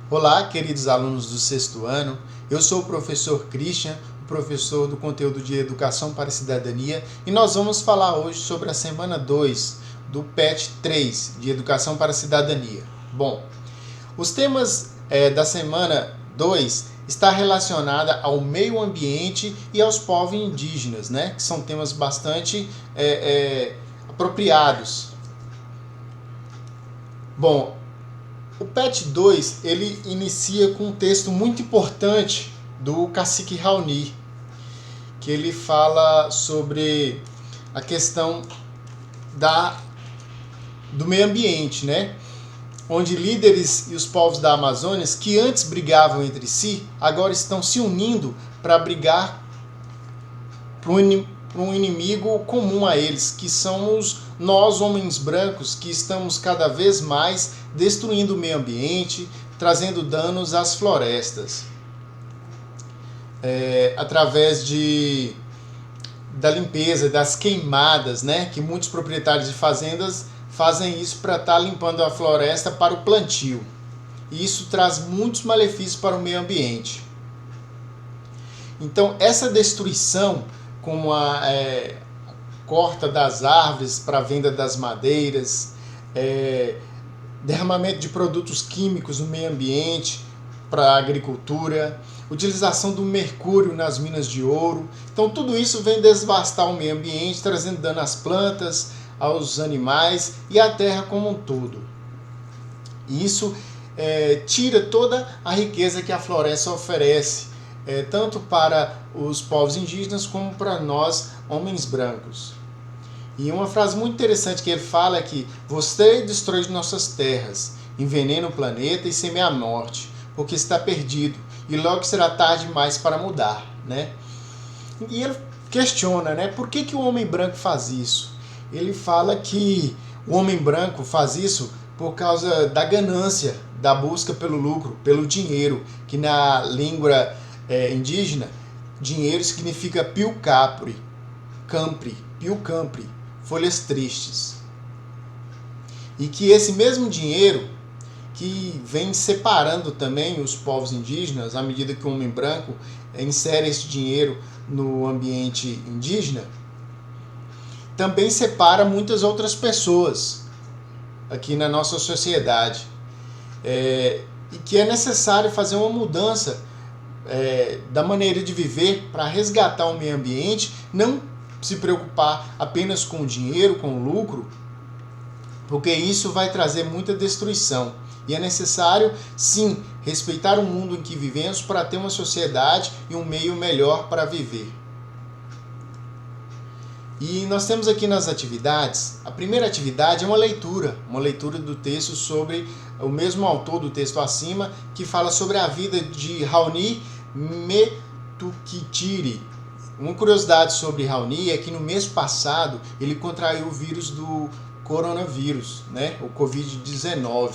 Olá, queridos alunos do sexto ano. Eu sou o professor Christian, professor do conteúdo de Educação para a Cidadania, e nós vamos falar hoje sobre a semana 2 do PET 3, de Educação para a Cidadania. Bom, os temas da semana 2 está relacionada ao meio ambiente e aos povos indígenas, né? Que são temas bastante apropriados. Bom, o PET 2 ele inicia com um texto muito importante do cacique Raoni, que ele fala sobre a questão do meio ambiente, né? Onde líderes e os povos da Amazônia, que antes brigavam entre si, agora estão se unindo para brigar para um inimigo comum a eles, que somos nós, homens brancos, que estamos cada vez mais destruindo o meio ambiente, trazendo danos às florestas. Através da limpeza, das queimadas, né? Que muitos proprietários de fazendas fazem isso para estar limpando a floresta para o plantio. E isso traz muitos malefícios para o meio ambiente. Então, essa destruição, como a corta das árvores para a venda das madeiras, derramamento de produtos químicos no meio ambiente para a agricultura, utilização do mercúrio nas minas de ouro. Então tudo isso vem devastar o meio ambiente, trazendo dano às plantas, aos animais e à terra como um todo. E isso tira toda a riqueza que a floresta oferece, tanto para os povos indígenas como para nós, homens brancos. E uma frase muito interessante que ele fala é que você destrói nossas terras, envenena o planeta e semeia a morte, porque está perdido e logo será tarde demais para mudar, né? E ele questiona, né? Por que o homem branco faz isso? Ele fala que o homem branco faz isso por causa da ganância, da busca pelo lucro, pelo dinheiro, que na língua indígena, dinheiro significa piu-capri, piu-campri, folhas tristes. E que esse mesmo dinheiro que vem separando também os povos indígenas, à medida que o homem branco insere esse dinheiro no ambiente indígena, também separa muitas outras pessoas aqui na nossa sociedade. E que é necessário fazer uma mudança da maneira de viver para resgatar o meio ambiente, não se preocupar apenas com o dinheiro, com o lucro, porque isso vai trazer muita destruição. E é necessário, sim, respeitar o mundo em que vivemos para ter uma sociedade e um meio melhor para viver. E nós temos aqui nas atividades, a primeira atividade é uma leitura do texto sobre o mesmo autor do texto acima, que fala sobre a vida de Raoni Metukitiri. Uma curiosidade sobre Raoni é que no mês passado ele contraiu o vírus do coronavírus, né? O Covid-19.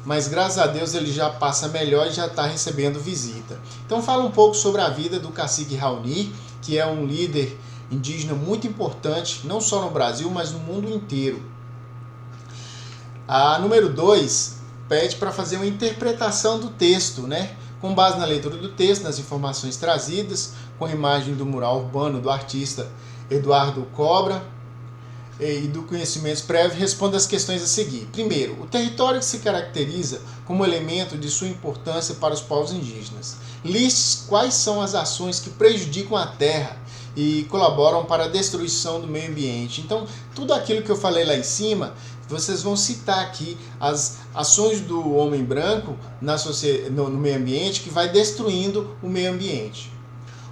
Mas graças a Deus ele já passa melhor e já está recebendo visita. Então fala um pouco sobre a vida do cacique Raoni, que é um líder indígena muito importante, não só no Brasil, mas no mundo inteiro. A número 2 pede para fazer uma interpretação do texto, né? Com base na leitura do texto, nas informações trazidas, com a imagem do mural urbano do artista Eduardo Cobra e do conhecimento prévio, responda as questões a seguir. Primeiro, o território que se caracteriza como elemento de sua importância para os povos indígenas. Liste quais são as ações que prejudicam a terra e colaboram para a destruição do meio ambiente. Então, tudo aquilo que eu falei lá em cima, vocês vão citar aqui as ações do homem branco no meio ambiente que vai destruindo o meio ambiente.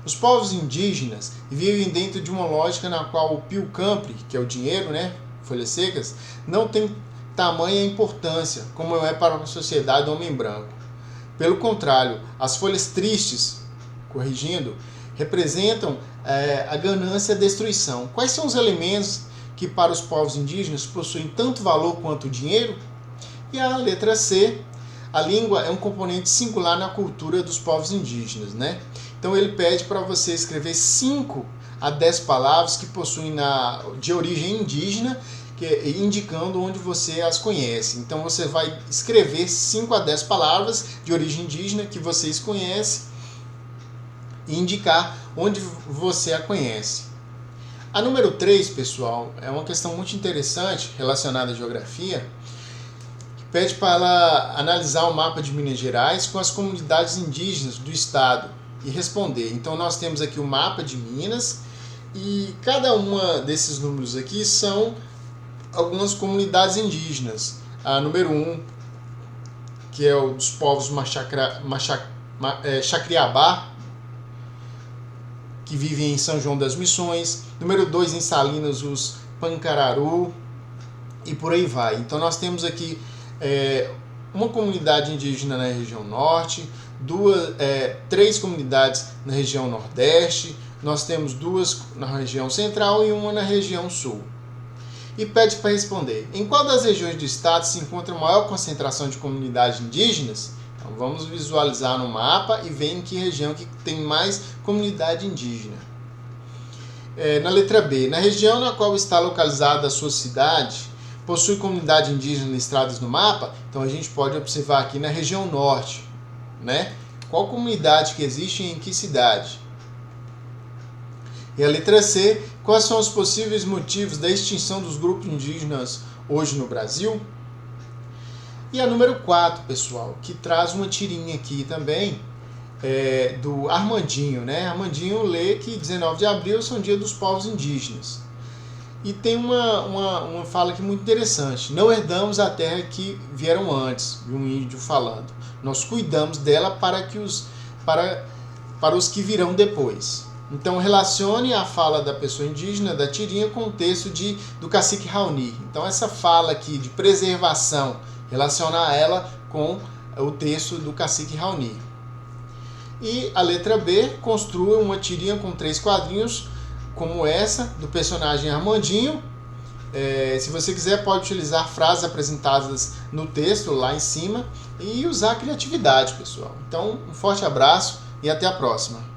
Os povos indígenas vivem dentro de uma lógica na qual o piu-campri, que é o dinheiro, né, folhas secas, não tem tamanha importância como é para a sociedade do homem branco. Pelo contrário, as folhas tristes, corrigindo, representam a ganância e a destruição. Quais são os elementos que para os povos indígenas possuem tanto valor quanto o dinheiro? E a letra C, a língua é um componente singular na cultura dos povos indígenas, né? Então ele pede para você escrever 5 a 10 palavras que possuem de origem indígena indicando onde você as conhece. Então você vai escrever 5 a 10 palavras de origem indígena que vocês conhecem e indicar onde você a conhece. A número 3, pessoal, é uma questão muito interessante relacionada à geografia, que pede para ela analisar o mapa de Minas Gerais com as comunidades indígenas do estado e responder. Então nós temos aqui o mapa de Minas e cada uma desses números aqui são algumas comunidades indígenas. A número 1, que é o dos povos Chacriabá, que vivem em São João das Missões. Número 2, em Salinas, os Pancararu, e por aí vai. Então nós temos aqui uma comunidade indígena na região norte, 3 comunidades na região nordeste, nós temos 2 na região central e 1 na região sul. E pede para responder: em qual das regiões do estado se encontra a maior concentração de comunidades indígenas? Então vamos visualizar no mapa e ver em que região que tem mais comunidade indígena. Na letra B, na região na qual está localizada a sua cidade, possui comunidade indígena listradas no mapa? Então a gente pode observar aqui na região norte, né? Qual comunidade que existe e em que cidade? E a letra C, quais são os possíveis motivos da extinção dos grupos indígenas hoje no Brasil? E a número 4, pessoal, que traz uma tirinha aqui também, do Armandinho, né? Armandinho lê que 19 de abril são dia dos povos indígenas. E tem uma fala aqui muito interessante: não herdamos a terra que vieram antes, de um índio falando. Nós cuidamos dela para os que virão depois. Então relacione a fala da pessoa indígena da tirinha com o texto do cacique Raoni. Então essa fala aqui de preservação, relacionar ela com o texto do cacique Raoni. E a letra B, construa uma tirinha com 3 quadrinhos, como essa, do personagem Armandinho. Se você quiser, pode utilizar frases apresentadas no texto, lá em cima, e usar a criatividade, pessoal. Então, um forte abraço e até a próxima.